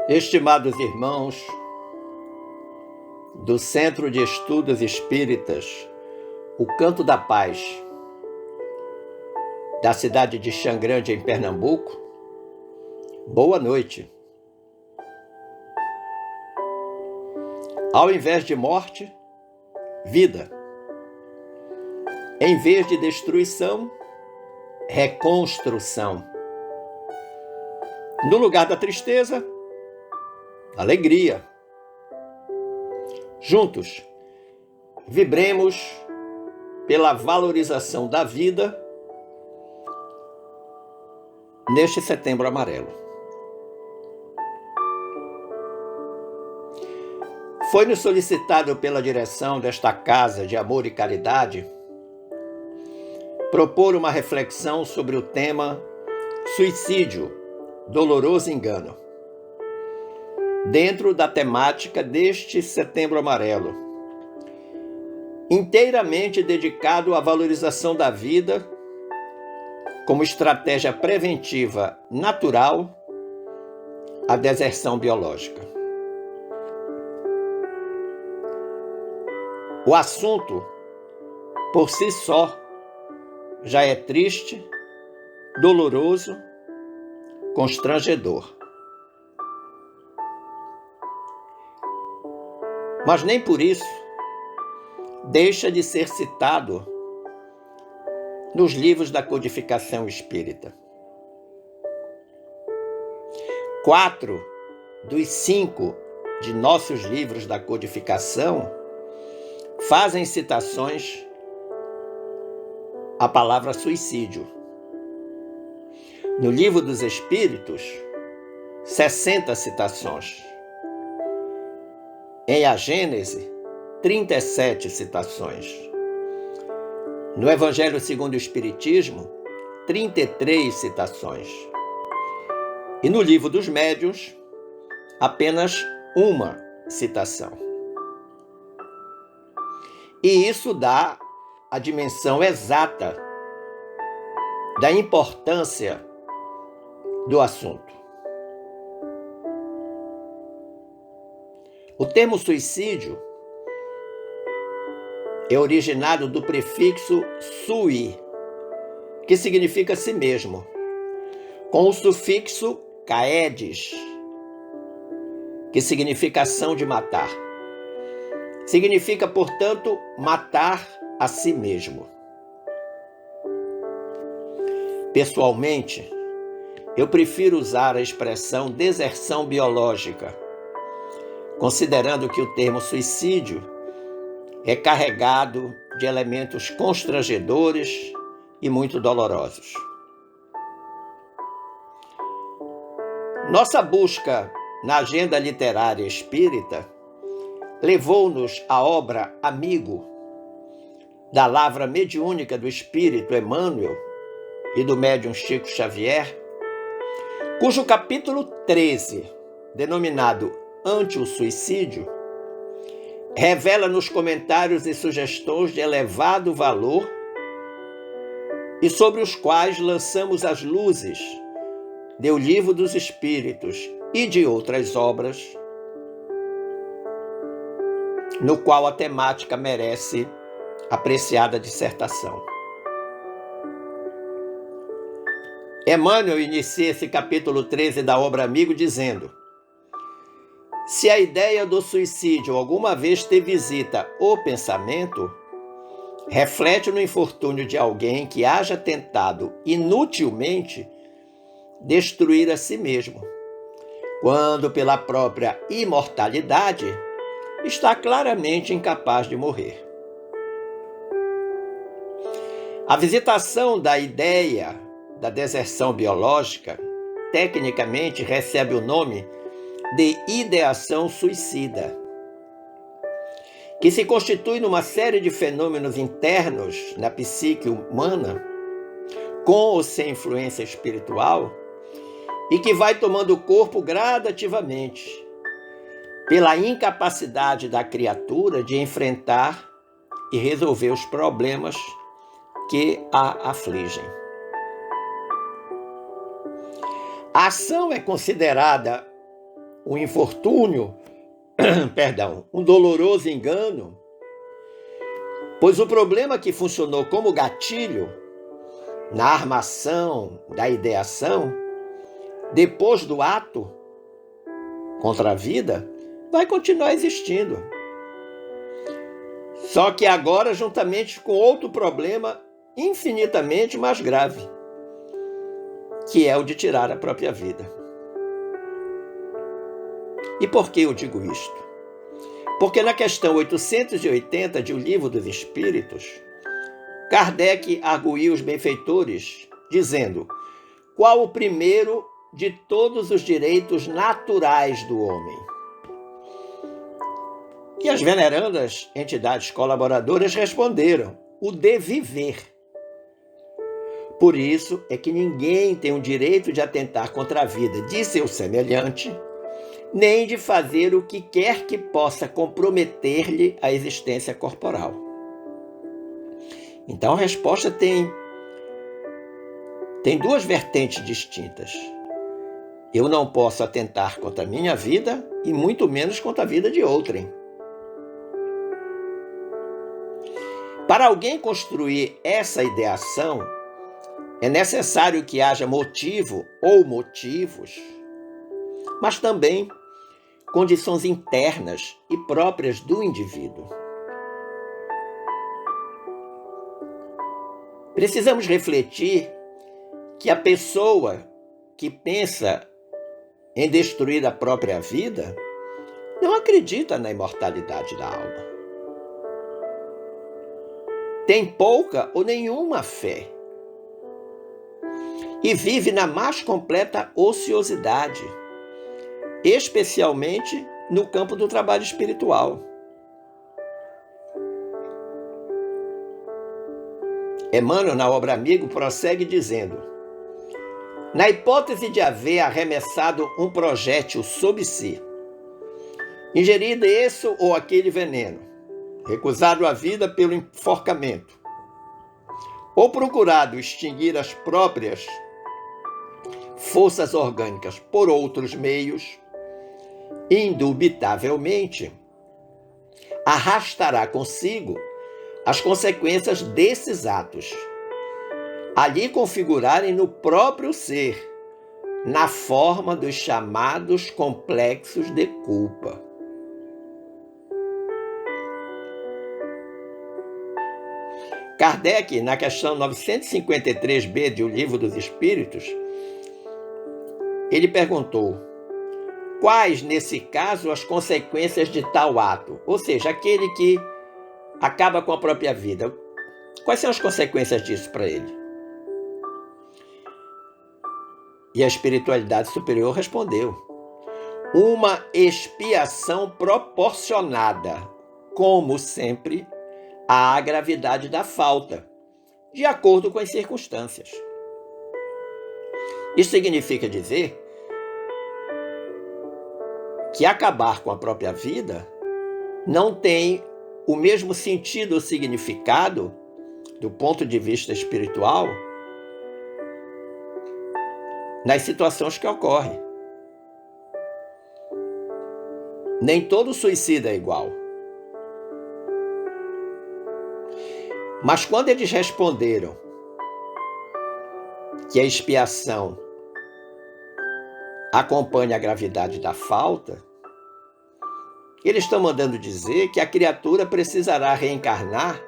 Estimados irmãos do Centro de Estudos Espíritas, o Canto da Paz, da cidade de Xangrande, em Pernambuco, boa noite. Ao invés de morte, vida. Em vez de destruição, reconstrução. No lugar da tristeza, alegria. Juntos, vibremos pela valorização da vida neste Setembro Amarelo. Foi-nos solicitado pela direção desta Casa de Amor e Caridade propor uma reflexão sobre o tema Suicídio, Doloroso Engano, dentro da temática deste Setembro Amarelo, inteiramente dedicado à valorização da vida como estratégia preventiva natural à deserção biológica. O assunto, por si só, já é triste, doloroso, constrangedor. Mas nem por isso deixa de ser citado nos livros da codificação espírita. 4 dos 5 de nossos livros da codificação fazem citações à palavra suicídio. No Livro dos Espíritos, 60 citações. Em A Gênese, 37 citações. No Evangelho segundo o Espiritismo, 33 citações. E no Livro dos Médiuns, apenas uma citação. E isso dá a dimensão exata da importância do assunto. O termo suicídio é originado do prefixo sui, que significa si mesmo, com o sufixo caedes, que significa ação de matar. Significa, portanto, matar a si mesmo. Pessoalmente, eu prefiro usar a expressão deserção biológica, considerando que o termo suicídio é carregado de elementos constrangedores e muito dolorosos. Nossa busca na agenda literária espírita levou-nos à obra Amigo, da lavra mediúnica do espírito Emmanuel e do médium Chico Xavier, cujo capítulo 13, denominado Ante o Suicídio, revela nos comentários e sugestões de elevado valor e sobre os quais lançamos as luzes do Livro dos Espíritos e de outras obras, no qual a temática merece apreciada dissertação. Emmanuel inicia esse capítulo 13 da obra Amigo dizendo: se a ideia do suicídio alguma vez te visita o pensamento, reflete no infortúnio de alguém que haja tentado inutilmente destruir a si mesmo, quando pela própria imortalidade está claramente incapaz de morrer. A visitação da ideia da deserção biológica, tecnicamente, recebe o nome de ideação suicida, que se constitui numa série de fenômenos internos na psique humana, com ou sem influência espiritual, e que vai tomando corpo gradativamente, pela incapacidade da criatura de enfrentar e resolver os problemas que a afligem. A ação é considerada um infortúnio, um doloroso engano, pois o problema que funcionou como gatilho na armação da ideação, depois do ato contra a vida, vai continuar existindo. Só que agora juntamente com outro problema infinitamente mais grave, que é o de tirar a própria vida. E por que eu digo isto? Porque na questão 880 de O Livro dos Espíritos, Kardec arguiu os benfeitores, dizendo: qual o primeiro de todos os direitos naturais do homem? E as venerandas entidades colaboradoras responderam: o de viver. Por isso é que ninguém tem o direito de atentar contra a vida de seu semelhante, nem de fazer o que quer que possa comprometer-lhe a existência corporal. Então a resposta tem duas vertentes distintas. Eu não posso atentar contra a minha vida e muito menos contra a vida de outrem. Para alguém construir essa ideação, é necessário que haja motivo ou motivos, mas também condições internas e próprias do indivíduo. Precisamos refletir que a pessoa que pensa em destruir a própria vida não acredita na imortalidade da alma. Tem pouca ou nenhuma fé e vive na mais completa ociosidade, especialmente no campo do trabalho espiritual. Emmanuel, na obra Amigo, prossegue dizendo: na hipótese de haver arremessado um projétil sob si, ingerido esse ou aquele veneno, recusado a vida pelo enforcamento, ou procurado extinguir as próprias forças orgânicas por outros meios, indubitavelmente arrastará consigo as consequências desses atos, ali configurarem no próprio ser, na forma dos chamados complexos de culpa. Kardec, na questão 953b de O Livro dos Espíritos, ele perguntou: quais, nesse caso, as consequências de tal ato? Ou seja, aquele que acaba com a própria vida. Quais são as consequências disso para ele? E a espiritualidade superior respondeu: uma expiação proporcionada, como sempre, à gravidade da falta, de acordo com as circunstâncias. Isso significa dizer que acabar com a própria vida não tem o mesmo sentido ou significado, do ponto de vista espiritual, nas situações que ocorrem. Nem todo suicida é igual. Mas quando eles responderam que a expiação acompanha a gravidade da falta, eles estão mandando dizer que a criatura precisará reencarnar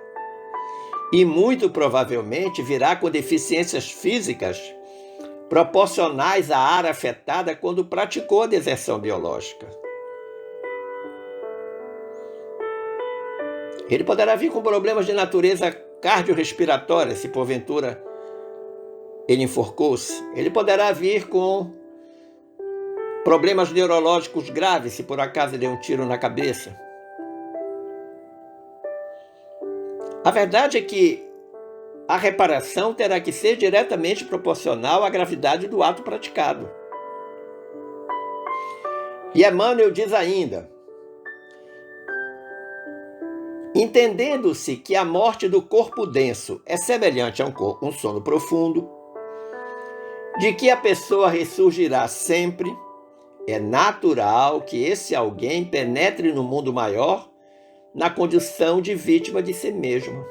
e muito provavelmente virá com deficiências físicas proporcionais à área afetada quando praticou a deserção biológica. Ele poderá vir com problemas de natureza cardiorrespiratória, se porventura ele enforcou-se. Ele poderá vir com problemas neurológicos graves, se por acaso deu um tiro na cabeça. A verdade é que a reparação terá que ser diretamente proporcional à gravidade do ato praticado. E Emmanuel diz ainda: entendendo-se que a morte do corpo denso é semelhante a um sono profundo, de que a pessoa ressurgirá sempre, É natural que esse alguém penetre no mundo maior na condição de vítima de si mesmo.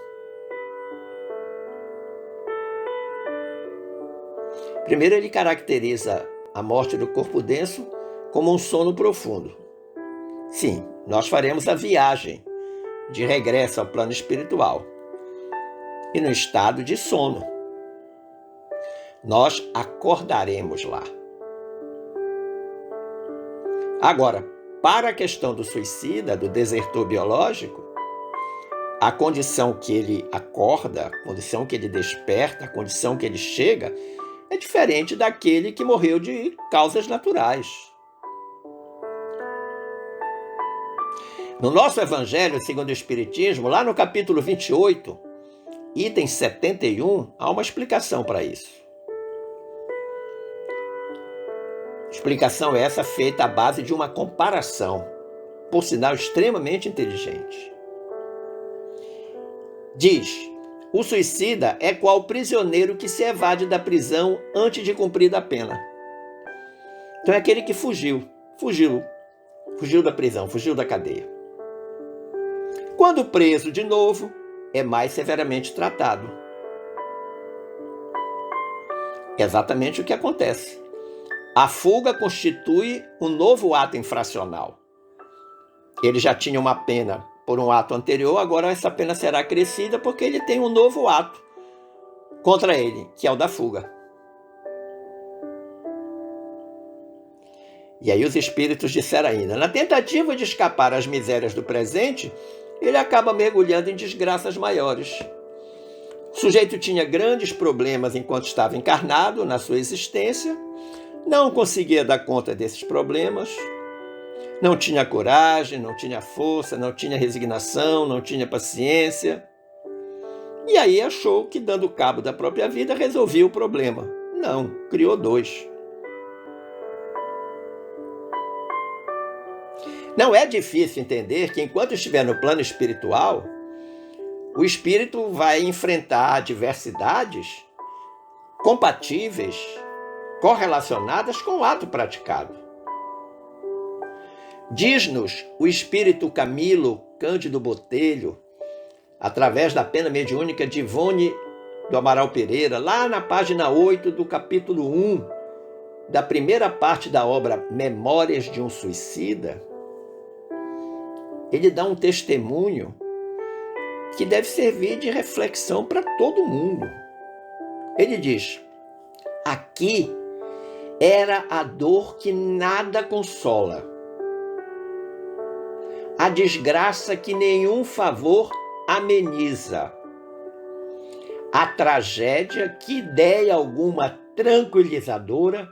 Primeiro, ele caracteriza a morte do corpo denso como um sono profundo. Sim, nós faremos a viagem de regresso ao plano espiritual e no estado de sono. Nós acordaremos lá. Agora, para a questão do suicida, do desertor biológico, a condição que ele acorda, a condição que ele desperta, a condição que ele chega, é diferente daquele que morreu de causas naturais. No nosso Evangelho, segundo o Espiritismo, lá no capítulo 28, item 71, há uma explicação para isso. Explicação essa feita à base de uma comparação, por sinal extremamente inteligente. Diz: o suicida é qual prisioneiro que se evade da prisão antes de cumprida a pena. Então é aquele que fugiu da prisão, fugiu da cadeia. Quando preso de novo, é mais severamente tratado. É exatamente o que acontece. A fuga constitui um novo ato infracional. Ele já tinha uma pena por um ato anterior, agora essa pena será acrescida porque ele tem um novo ato contra ele, que é o da fuga. E aí os espíritos disseram ainda, na tentativa de escapar às misérias do presente, ele acaba mergulhando em desgraças maiores. O sujeito tinha grandes problemas enquanto estava encarnado na sua existência, não conseguia dar conta desses problemas, não tinha coragem, não tinha força, não tinha resignação, não tinha paciência. E aí achou que, dando cabo da própria vida, resolvia o problema. Não, criou dois. Não é difícil entender que, enquanto estiver no plano espiritual, o espírito vai enfrentar adversidades compatíveis, correlacionadas com o ato praticado. Diz-nos o espírito Camilo Cândido Botelho, através da pena mediúnica de Ivone do Amaral Pereira, lá na página 8 do capítulo 1, da primeira parte da obra Memórias de um Suicida, ele dá um testemunho que deve servir de reflexão para todo mundo. Ele diz: aqui era a dor que nada consola, a desgraça que nenhum favor ameniza, a tragédia que ideia alguma tranquilizadora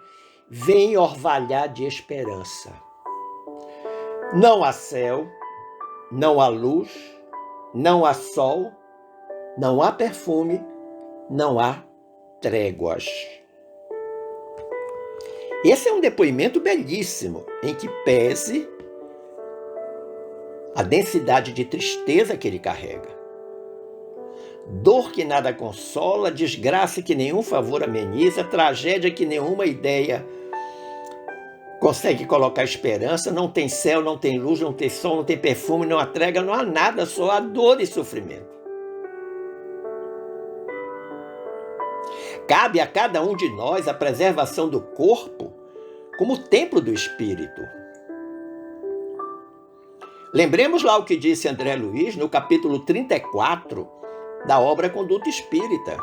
vem orvalhar de esperança. Não há céu, não há luz, não há sol, não há perfume, não há tréguas. Esse é um depoimento belíssimo, em que pese a densidade de tristeza que ele carrega. Dor que nada consola, desgraça que nenhum favor ameniza, tragédia que nenhuma ideia consegue colocar esperança, não tem céu, não tem luz, não tem sol, não tem perfume, não há trégua, não há nada, só há dor e sofrimento. Cabe a cada um de nós a preservação do corpo como templo do espírito. Lembremos lá o que disse André Luiz no capítulo 34 da obra Conduta Espírita.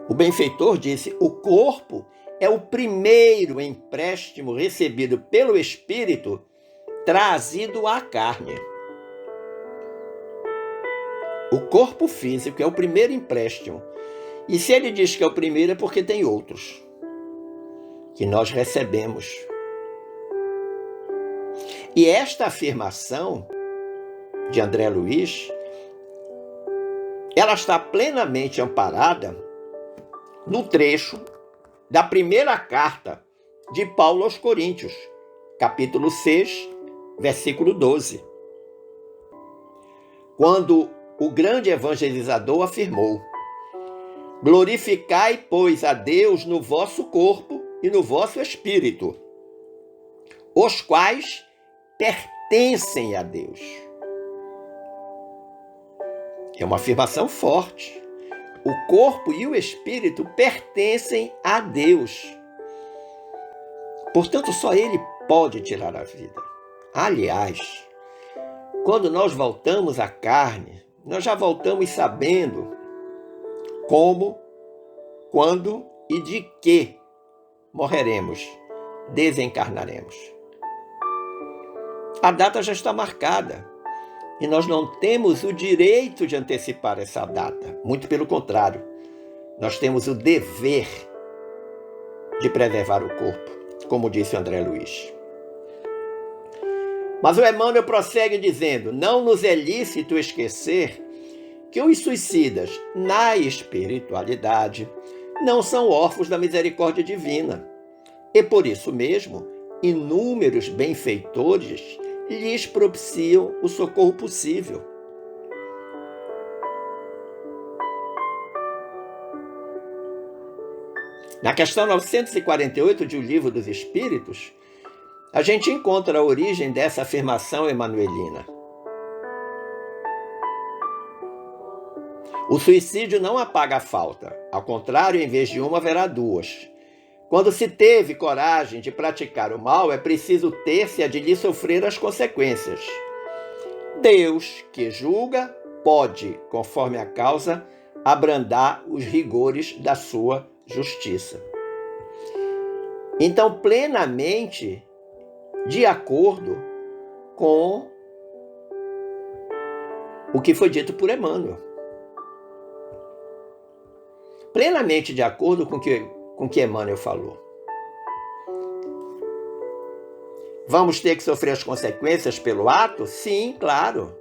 O benfeitor disse: o corpo é o primeiro empréstimo recebido pelo espírito trazido à carne. O corpo físico é o primeiro empréstimo. E se ele diz que é o primeiro, é porque tem outros que nós recebemos. E esta afirmação de André Luiz, ela está plenamente amparada no trecho da primeira carta de Paulo aos Coríntios, capítulo 6, versículo 12. Quando o grande evangelizador afirmou: glorificai, pois, a Deus no vosso corpo e no vosso espírito, os quais pertencem a Deus. É uma afirmação forte. O corpo e o espírito pertencem a Deus. Portanto, só Ele pode tirar a vida. Aliás, quando nós voltamos à carne, nós já voltamos sabendo como, quando e de que morreremos, desencarnaremos. A data já está marcada e nós não temos o direito de antecipar essa data. Muito pelo contrário, nós temos o dever de preservar o corpo, como disse André Luiz. Mas o Emmanuel prossegue dizendo: não nos é lícito esquecer que os suicidas, na espiritualidade, não são órfãos da misericórdia divina. E por isso mesmo, inúmeros benfeitores lhes propiciam o socorro possível. Na questão 948 de O Livro dos Espíritos, a gente encontra a origem dessa afirmação emanuelina. O suicídio não apaga a falta. Ao contrário, em vez de uma, haverá duas. Quando se teve coragem de praticar o mal, é preciso ter-se a de lhe sofrer as consequências. Deus, que julga, pode, conforme a causa, abrandar os rigores da sua justiça. Então, plenamente de acordo com o que foi dito por Emmanuel. Plenamente de acordo com o que Emmanuel falou. Vamos ter que sofrer as consequências pelo ato? Sim, claro.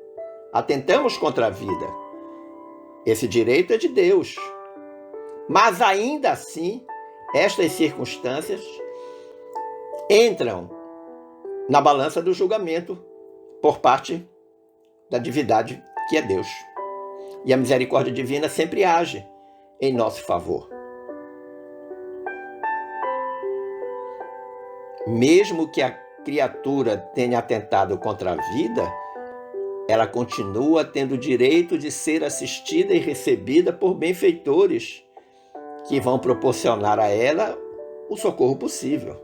Atentamos contra a vida. Esse direito é de Deus. Mas ainda assim, estas circunstâncias entram na balança do julgamento por parte da divindade que é Deus. E a misericórdia divina sempre age em nosso favor. Mesmo que a criatura tenha atentado contra a vida, ela continua tendo o direito de ser assistida e recebida por benfeitores que vão proporcionar a ela o socorro possível.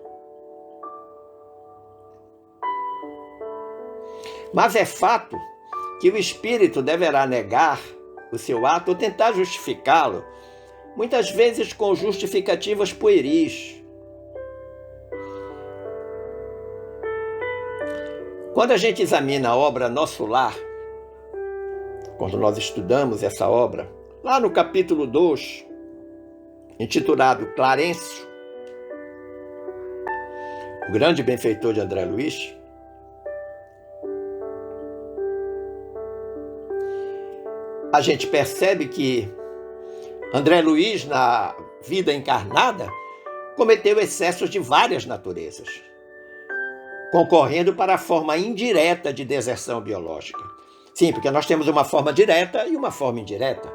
Mas é fato que o espírito deverá negar o seu ato ou tentar justificá-lo, muitas vezes com justificativas pueris. Quando a gente examina a obra Nosso Lar, quando nós estudamos essa obra, lá no capítulo 2, intitulado Clarencio, o grande benfeitor de André Luiz, a gente percebe que André Luiz, na vida encarnada, cometeu excessos de várias naturezas, concorrendo para a forma indireta de deserção biológica. Sim, porque nós temos uma forma direta e uma forma indireta.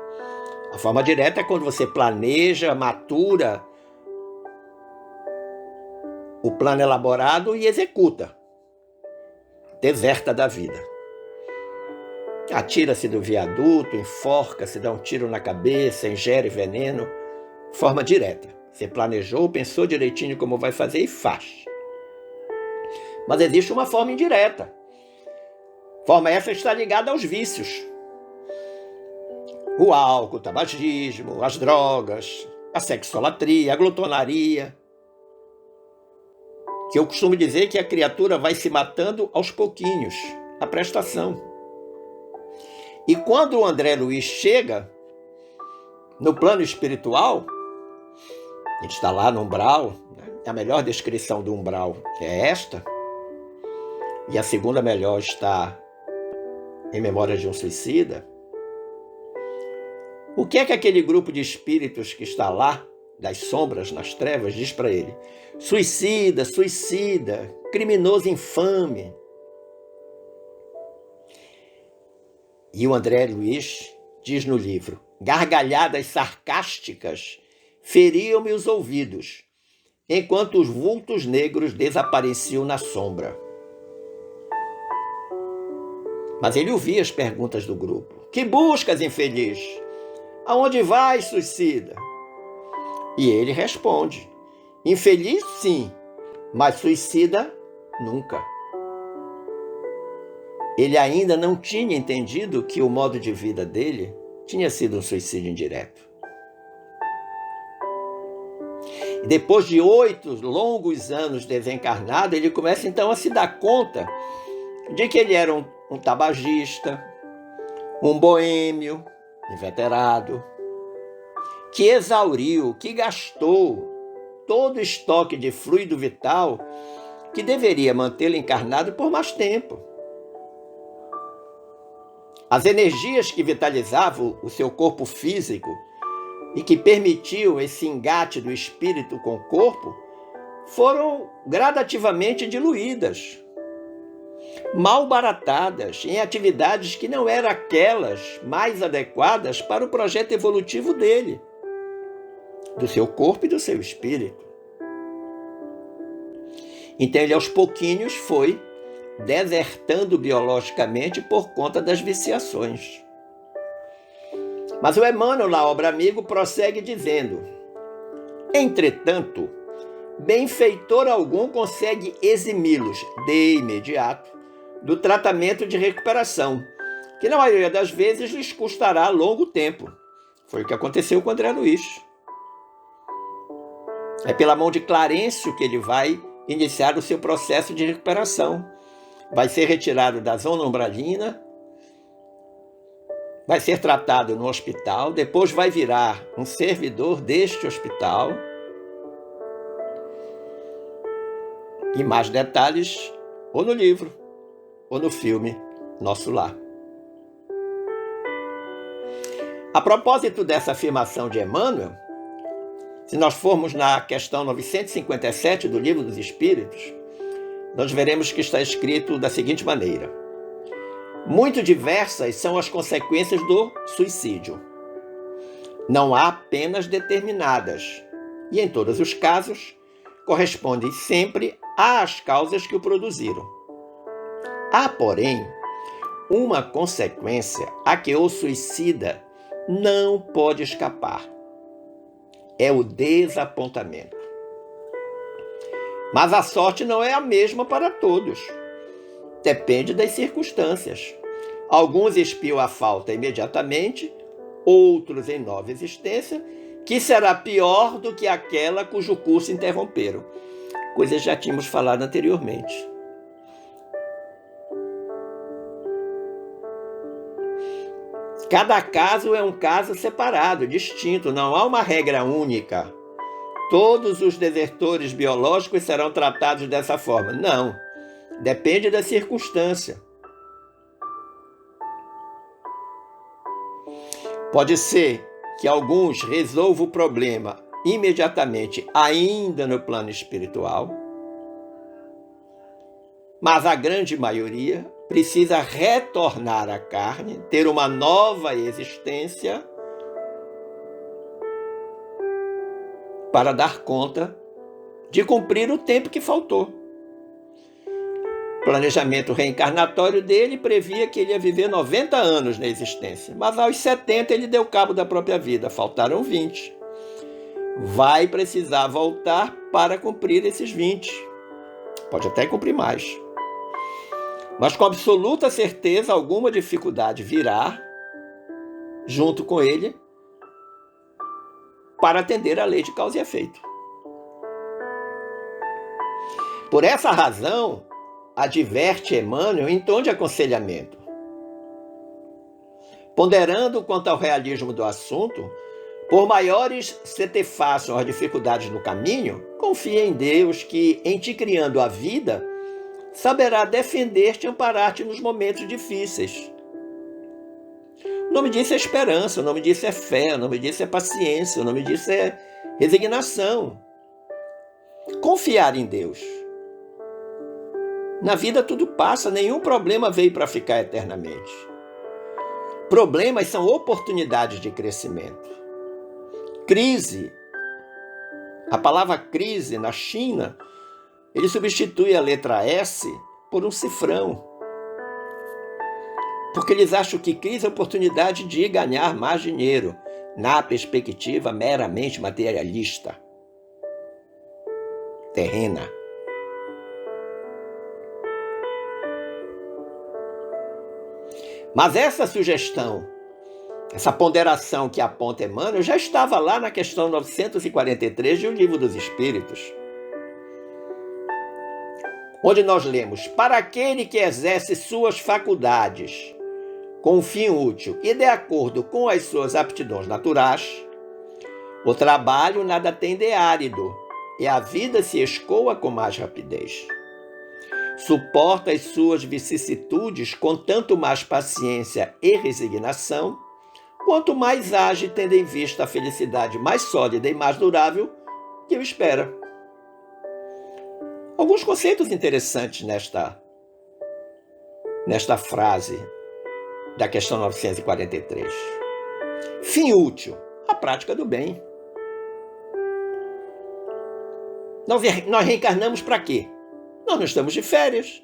A forma direta é quando você planeja, matura o plano elaborado e executa. Deserta da vida. Atira-se do viaduto, enforca-se, dá um tiro na cabeça, ingere veneno. Forma direta. Você planejou, pensou direitinho como vai fazer e faz. Mas existe uma forma indireta. Forma essa está ligada aos vícios. O álcool, o tabagismo, as drogas, a sexolatria, a glutonaria. Que eu costumo dizer que a criatura vai se matando aos pouquinhos. A prestação. E quando o André Luiz chega no plano espiritual, a gente está lá no umbral, né? A melhor descrição do umbral é esta, e a segunda melhor está em Memórias de um Suicida. O que é que aquele grupo de espíritos que está lá, das sombras, nas trevas, diz para ele? Suicida, suicida, criminoso infame. E o André Luiz diz no livro: gargalhadas sarcásticas feriam-me os ouvidos, enquanto os vultos negros desapareciam na sombra. Mas ele ouvia as perguntas do grupo. Que buscas, infeliz? Aonde vais, suicida? E ele responde. Infeliz, sim, mas suicida, nunca. Ele ainda não tinha entendido que o modo de vida dele tinha sido um suicídio indireto. E depois de 8 longos anos desencarnado, ele começa então a se dar conta de que ele era um tabagista, um boêmio, inveterado, que exauriu, que gastou todo o estoque de fluido vital que deveria mantê-lo encarnado por mais tempo. As energias que vitalizavam o seu corpo físico e que permitiam esse engate do espírito com o corpo foram gradativamente diluídas, malbaratadas em atividades que não eram aquelas mais adequadas para o projeto evolutivo dele, do seu corpo e do seu espírito. Então ele aos pouquinhos foi desertando biologicamente por conta das viciações. Mas o Emmanuel, na obra Amigo, prossegue dizendo: entretanto, benfeitor algum consegue eximi-los de imediato do tratamento de recuperação, que na maioria das vezes lhes custará longo tempo. Foi o que aconteceu com André Luiz. É pela mão de Clarencio que ele vai iniciar o seu processo de recuperação. Vai ser retirado da zona umbralina, vai ser tratado no hospital, depois vai virar um servidor deste hospital. E mais detalhes ou no livro ou no filme Nosso Lar. A propósito dessa afirmação de Emmanuel, se nós formos na questão 957 do Livro dos Espíritos, nós veremos que está escrito da seguinte maneira: muito diversas são as consequências do suicídio. Não há penas determinadas, e em todos os casos, correspondem sempre às causas que o produziram. Há, porém, uma consequência a que o suicida não pode escapar. É o desapontamento. Mas a sorte não é a mesma para todos. Depende das circunstâncias. Alguns espiam a falta imediatamente, outros em nova existência, que será pior do que aquela cujo curso interromperam. Coisas já tínhamos falado anteriormente. Cada caso é um caso separado, distinto, não há uma regra única. Todos os desertores biológicos serão tratados dessa forma. Não, depende da circunstância. Pode ser que alguns resolvam o problema imediatamente, ainda no plano espiritual, mas a grande maioria precisa retornar à carne, ter uma nova existência para dar conta de cumprir o tempo que faltou. O planejamento reencarnatório dele previa que ele ia viver 90 anos na existência, mas aos 70 ele deu cabo da própria vida, faltaram 20. Vai precisar voltar para cumprir esses 20. Pode até cumprir mais. Mas com absoluta certeza alguma dificuldade virá junto com ele para atender a lei de causa e efeito. Por essa razão, adverte Emmanuel em tom de aconselhamento. Ponderando quanto ao realismo do assunto, por maiores se te façam as dificuldades no caminho, confia em Deus que, em te criando a vida, saberá defender-te e amparar-te nos momentos difíceis. O nome disso é esperança, o nome disso é fé, o nome disso é paciência, o nome disso é resignação. Confiar em Deus. Na vida tudo passa, nenhum problema veio para ficar eternamente. Problemas são oportunidades de crescimento. Crise A palavra crise na China, ele substitui a letra S por um cifrão. Porque eles acham que crise é a oportunidade de ganhar mais dinheiro, na perspectiva meramente materialista, terrena. Mas essa sugestão, essa ponderação que aponta Emmanuel, já estava lá na questão 943 de O Livro dos Espíritos, onde nós lemos: para aquele que exerce suas faculdades com um fim útil e de acordo com as suas aptidões naturais, o trabalho nada tem de árido e a vida se escoa com mais rapidez. Suporta as suas vicissitudes com tanto mais paciência e resignação, quanto mais age tendo em vista a felicidade mais sólida e mais durável que o espera. Alguns conceitos interessantes nesta frase da questão 943. Fim útil, a prática do bem. Nós reencarnamos para quê? Nós não estamos de férias.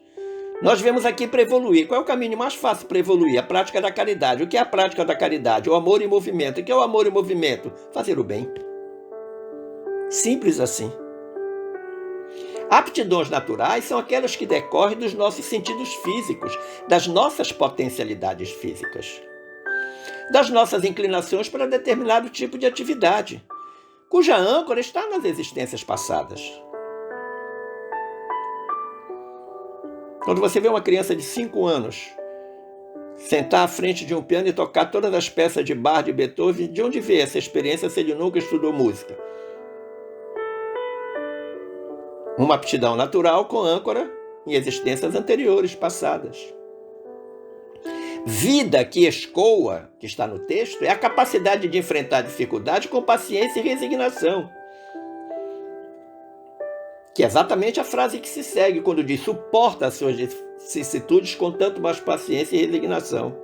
Nós viemos aqui para evoluir. Qual é o caminho mais fácil para evoluir? A prática da caridade. O que é a prática da caridade? O amor em movimento. O que é o amor em movimento? Fazer o bem. Simples assim. Aptidões naturais são aquelas que decorrem dos nossos sentidos físicos, das nossas potencialidades físicas, das nossas inclinações para determinado tipo de atividade, cuja âncora está nas existências passadas. Quando você vê uma criança de 5 anos sentar à frente de um piano e tocar todas as peças de Bach, de Beethoven, de onde veio essa experiência se ele nunca estudou música? Uma aptidão natural com âncora em existências anteriores, passadas. Vida que escoa, que está no texto, é a capacidade de enfrentar dificuldade com paciência e resignação. Que é exatamente a frase que se segue quando diz: suporta as suas vicissitudes com tanto mais paciência e resignação.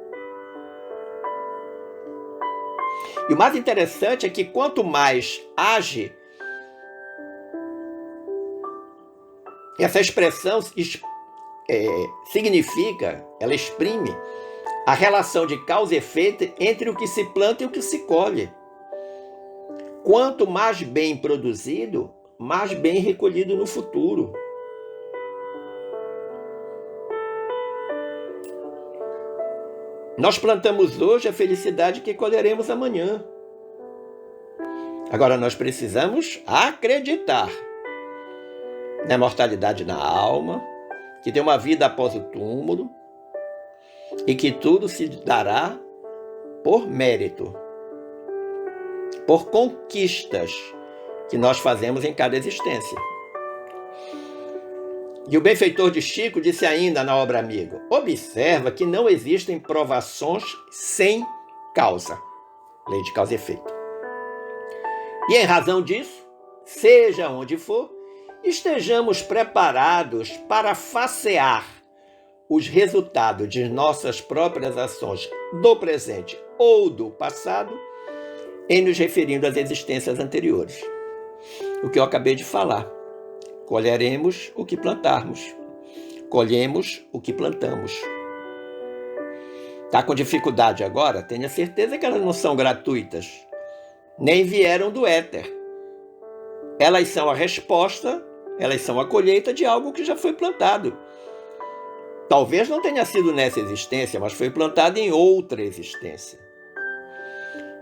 E o mais interessante é que quanto mais age, essa expressão significa, ela exprime a relação de causa e efeito entre o que se planta e o que se colhe. Quanto mais bem produzido, mais bem recolhido no futuro. Nós plantamos hoje a felicidade que colheremos amanhã. Agora nós precisamos acreditar na imortalidade da alma, que tem uma vida após o túmulo e que tudo se dará por mérito, por conquistas que nós fazemos em cada existência. E o benfeitor de Chico disse ainda na obra Amigo: observa que não existem provações sem causa. Lei de causa e efeito. E em razão disso, seja onde for, estejamos preparados para facear os resultados de nossas próprias ações do presente ou do passado, em nos referindo às existências anteriores. O que eu acabei de falar. Colheremos o que plantarmos. Colhemos o que plantamos. Está com dificuldade agora? Tenha certeza que elas não são gratuitas, nem vieram do éter. Elas são a resposta, elas são a colheita de algo que já foi plantado. Talvez não tenha sido nessa existência, mas foi plantado em outra existência.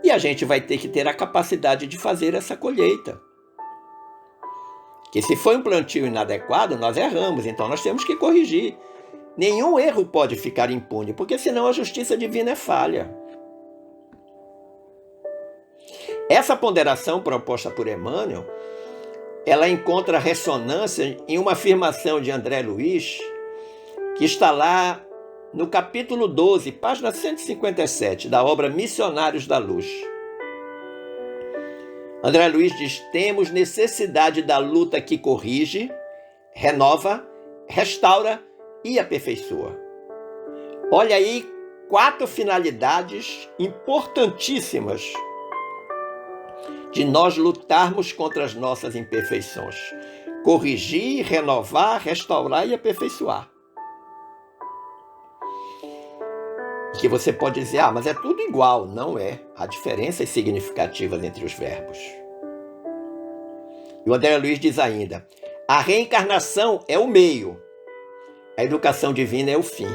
E a gente vai ter que ter a capacidade de fazer essa colheita. Que se foi um plantio inadequado, nós erramos, então nós temos que corrigir. Nenhum erro pode ficar impune, porque senão a justiça divina é falha. Essa ponderação proposta por Emmanuel, ela encontra ressonância em uma afirmação de André Luiz, que está lá no capítulo 12, página 157, da obra Missionários da Luz. André Luiz diz: temos necessidade da luta que corrige, renova, restaura e aperfeiçoa. Olha aí 4 finalidades importantíssimas de nós lutarmos contra as nossas imperfeições, corrigir, renovar, restaurar e aperfeiçoar. Que você pode dizer, mas é tudo igual. Não é. Há diferenças significativas entre os verbos. E o André Luiz diz ainda, a reencarnação é o meio, a educação divina é o fim.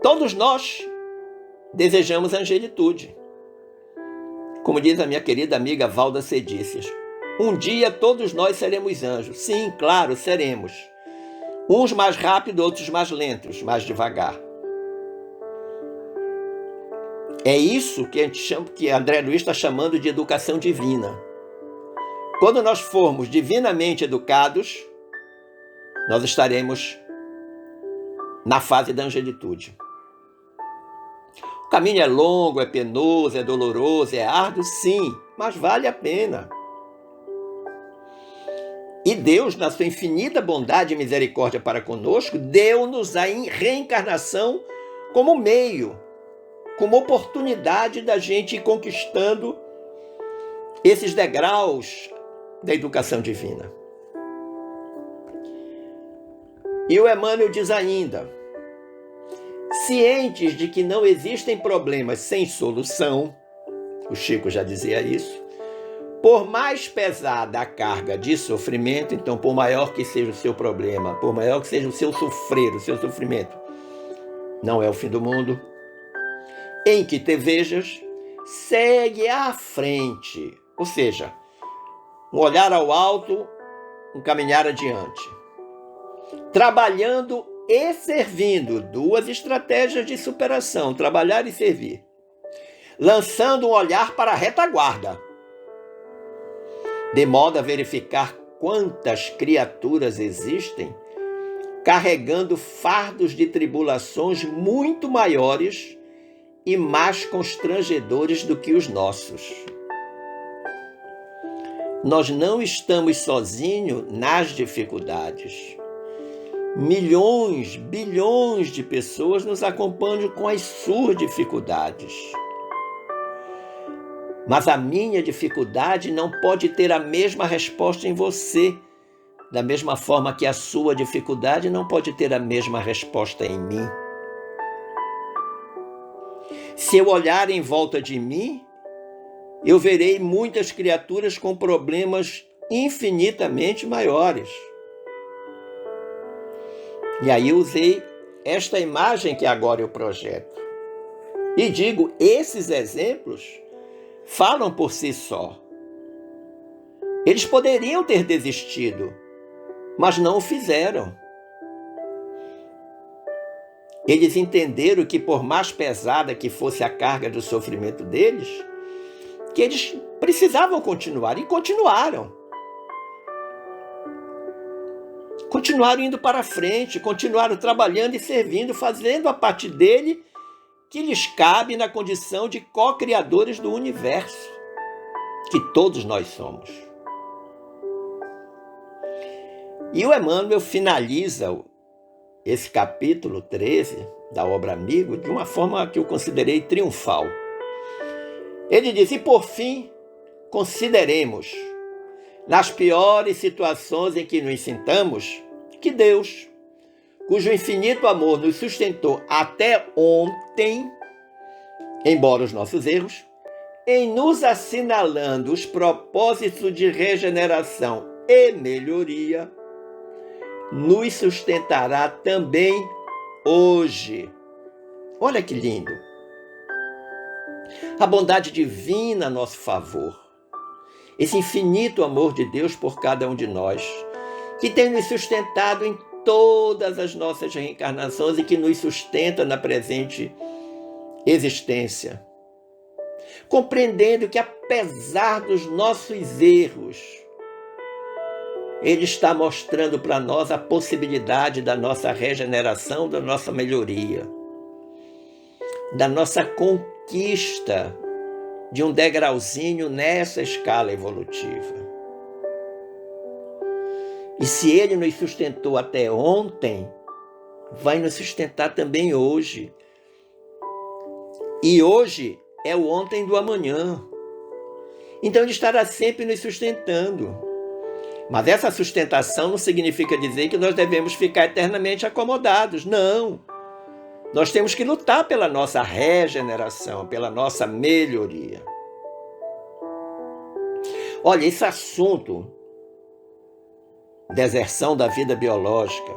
Todos nós desejamos angelitude. Como diz a minha querida amiga Valda Cedícias, um dia todos nós seremos anjos. Sim, claro, seremos. Uns mais rápido, outros mais lentos, mais devagar. É isso que a gente chama, que André Luiz está chamando de educação divina. Quando nós formos divinamente educados, nós estaremos na fase da angelitude. O caminho é longo, é penoso, é doloroso, é árduo, sim, mas vale a pena. E Deus, na sua infinita bondade e misericórdia para conosco, deu-nos a reencarnação como meio, como oportunidade da gente ir conquistando esses degraus da educação divina. E o Emmanuel diz ainda, cientes de que não existem problemas sem solução, o Chico já dizia isso, por mais pesada a carga de sofrimento, então por maior que seja o seu problema, por maior que seja o seu sofrer, o seu sofrimento, não é o fim do mundo, em que te vejas, segue à frente, ou seja, um olhar ao alto, um caminhar adiante, trabalhando e servindo, duas estratégias de superação, trabalhar e servir, lançando um olhar para a retaguarda, de modo a verificar quantas criaturas existem carregando fardos de tribulações muito maiores e mais constrangedores do que os nossos. Nós não estamos sozinhos nas dificuldades. Milhões, bilhões de pessoas nos acompanham com as suas dificuldades. Mas a minha dificuldade não pode ter a mesma resposta em você, da mesma forma que a sua dificuldade não pode ter a mesma resposta em mim. Se eu olhar em volta de mim, eu verei muitas criaturas com problemas infinitamente maiores. E aí eu usei esta imagem que agora eu projeto. E digo, esses exemplos falam por si só. Eles poderiam ter desistido, mas não o fizeram. Eles entenderam que por mais pesada que fosse a carga do sofrimento deles, que eles precisavam continuar, e continuaram. Continuaram indo para frente, continuaram trabalhando e servindo, fazendo a parte dele que lhes cabe na condição de co-criadores do universo, que todos nós somos. E o Emmanuel finaliza esse capítulo 13 da obra Amigo de uma forma que eu considerei triunfal. Ele diz, e por fim, consideremos, nas piores situações em que nos sintamos, que Deus, cujo infinito amor nos sustentou até ontem, embora os nossos erros, em nos assinalando os propósitos de regeneração e melhoria, nos sustentará também hoje. Olha que lindo! A bondade divina a nosso favor, esse infinito amor de Deus por cada um de nós, que tem nos sustentado em todas as nossas reencarnações e que nos sustenta na presente existência. Compreendendo que apesar dos nossos erros, Ele está mostrando para nós a possibilidade da nossa regeneração, da nossa melhoria, da nossa conquista de um degrauzinho nessa escala evolutiva. E se Ele nos sustentou até ontem, vai nos sustentar também hoje. E hoje é o ontem do amanhã. Então ele estará sempre nos sustentando. Mas essa sustentação não significa dizer que nós devemos ficar eternamente acomodados. Não. Nós temos que lutar pela nossa regeneração, pela nossa melhoria. Olha, esse assunto, deserção da vida biológica,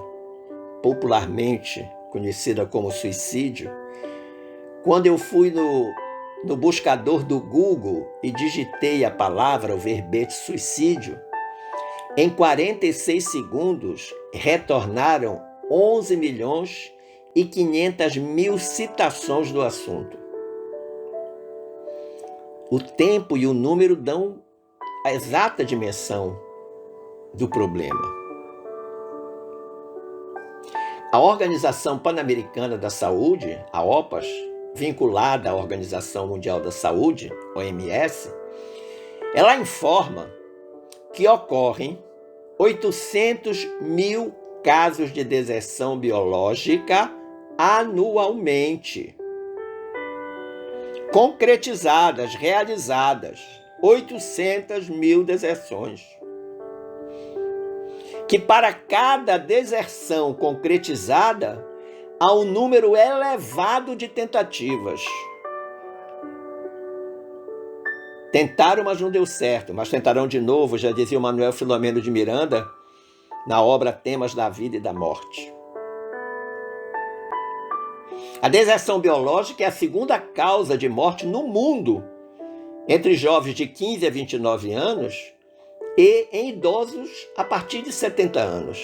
popularmente conhecida como suicídio, quando eu fui no buscador do Google e digitei a palavra, o verbete suicídio, em 46 segundos retornaram 11 milhões e 500 mil citações do assunto. O tempo e o número dão a exata dimensão do problema. A Organização Pan-Americana da Saúde, a OPAS, vinculada à Organização Mundial da Saúde, OMS, ela informa que ocorrem 800 mil casos de deserção biológica anualmente. Concretizadas, realizadas, 800 mil deserções. Que para cada deserção concretizada, há um número elevado de tentativas. Tentaram, mas não deu certo, mas tentarão de novo, já dizia o Manuel Filomeno de Miranda, na obra Temas da Vida e da Morte. A deserção biológica é a segunda causa de morte no mundo, entre jovens de 15 a 29 anos e em idosos a partir de 70 anos.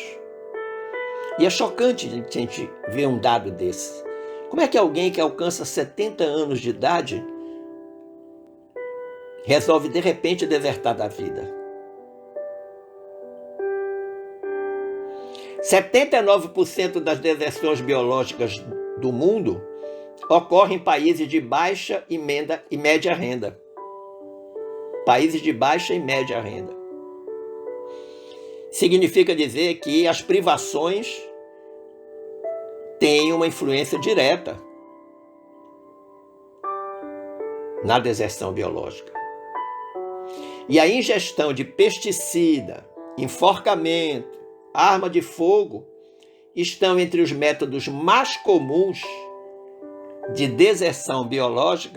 E é chocante a gente ver um dado desse. Como é que alguém que alcança 70 anos de idade resolve de repente desertar da vida? 79% das deserções biológicas do mundo ocorrem em países de baixa e média renda. Países de baixa e média renda. Significa dizer que as privações têm uma influência direta na deserção biológica. E a ingestão de pesticida, enforcamento, arma de fogo estão entre os métodos mais comuns de deserção biológica